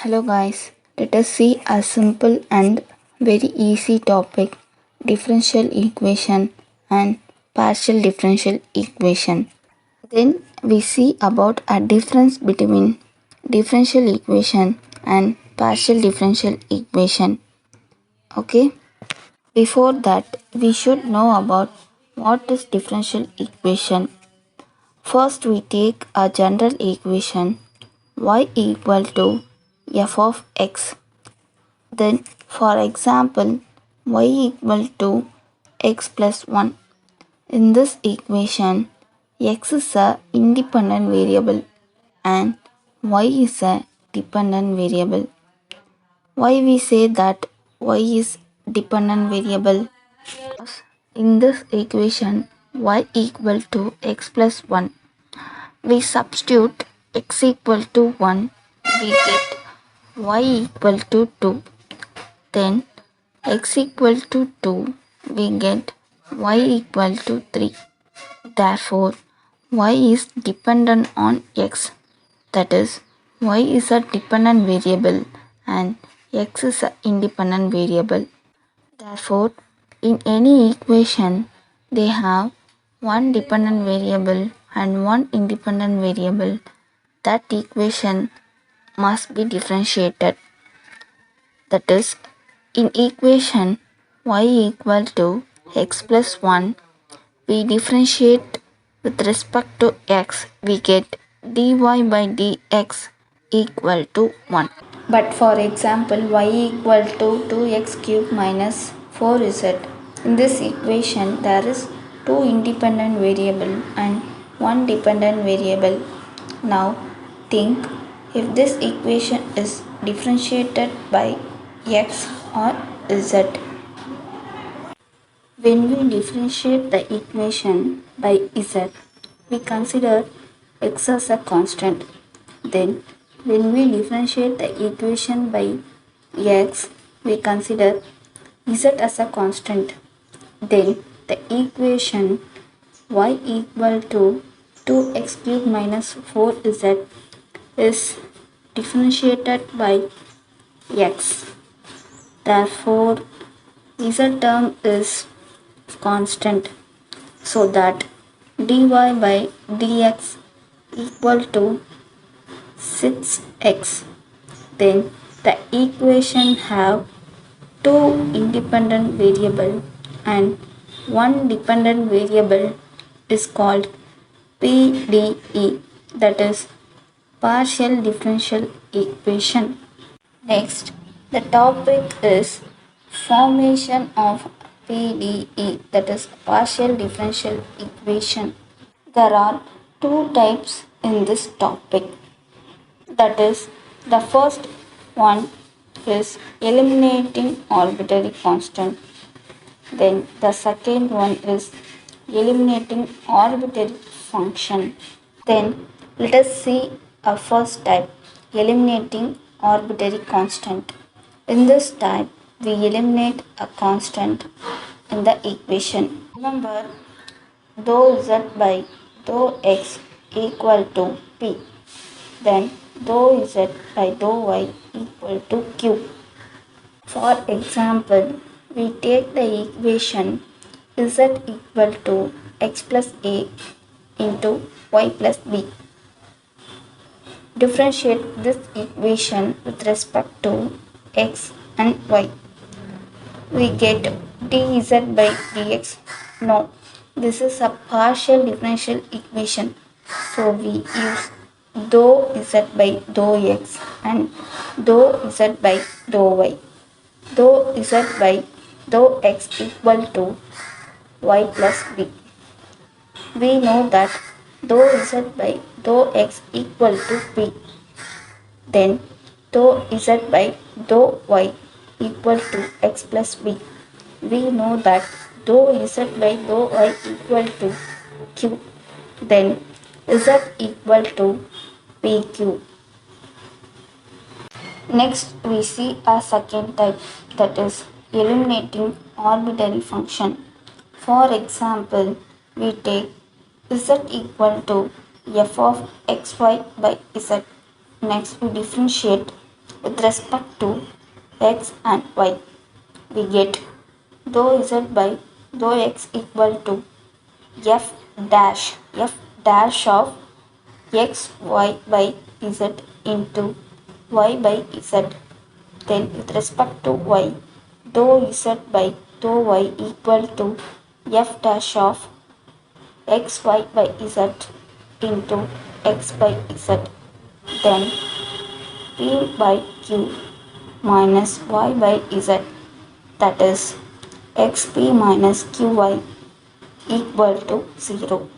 Hello guys, let us see a simple and very easy topic, differential equation and partial differential equation. Then we see about a difference between differential equation and partial differential equation. Okay? Before that, we should know about what is differential equation. First we take a general equation y equal to f of x. Then, for example, y equal to x plus 1. In this equation, x is a independent variable and y is a dependent variable. Why we say that y is dependent variable? In this equation, y equal to x plus 1. We substitute x equal to 1, we get y equal to 2. Then x equal to 2, we get y equal to 3. Therefore, y is dependent on x. That is, y is a dependent variable and x is an independent variable. Therefore, in any equation, they have one dependent variable and one independent variable. That equation must be differentiated. That is, in equation y equal to x plus 1, we differentiate with respect to x, we get dy by dx equal to 1. But for example, y equal to 2x cube minus 4z. In this equation, there is two independent variable and one dependent variable. Now think if this equation is differentiated by x or z. When we differentiate the equation by z, we consider x as a constant. Then, when we differentiate the equation by x, we consider z as a constant. Then, the equation y equal to 2x cube minus 4z is differentiated by x. Therefore, z term is constant, so that dy by dx equal to 6x. Then the equation have two independent variable and one dependent variable is called PDE, that is partial differential equation. Next, the topic is formation of PDE, that is partial differential equation. There are two types in this topic. That is, the first one is eliminating arbitrary constant. Then the second one is eliminating arbitrary function. Then let us see a first type, eliminating arbitrary constant. In this type, we eliminate a constant in the equation. Remember, dou z by dou x equal to p. Then dou z by dou y equal to q. For example, we take the equation z equal to x plus a into y plus b. Differentiate this equation with respect to x and y. We get dz by dx. No, this is a partial differential equation. So we use dou z by dou x and dou z by dou y. Dou z by dou x equal to y plus b. We know that dou z by dou x equal to p. Then dou z by dou y equal to x plus b. We know that dou z by dou y equal to q. Then z equal to pq. Next, we see a second type, that is eliminating arbitrary function. For example, we take z equal to f of xy by z. Next, we differentiate with respect to x and y. We get dou z by dou x equal to f dash of x y by z into y by z. Then with respect to y, dou z by dou y equal to f dash of x y by z into x by z. Then p by q minus y by z, that is xp minus qy equal to 0.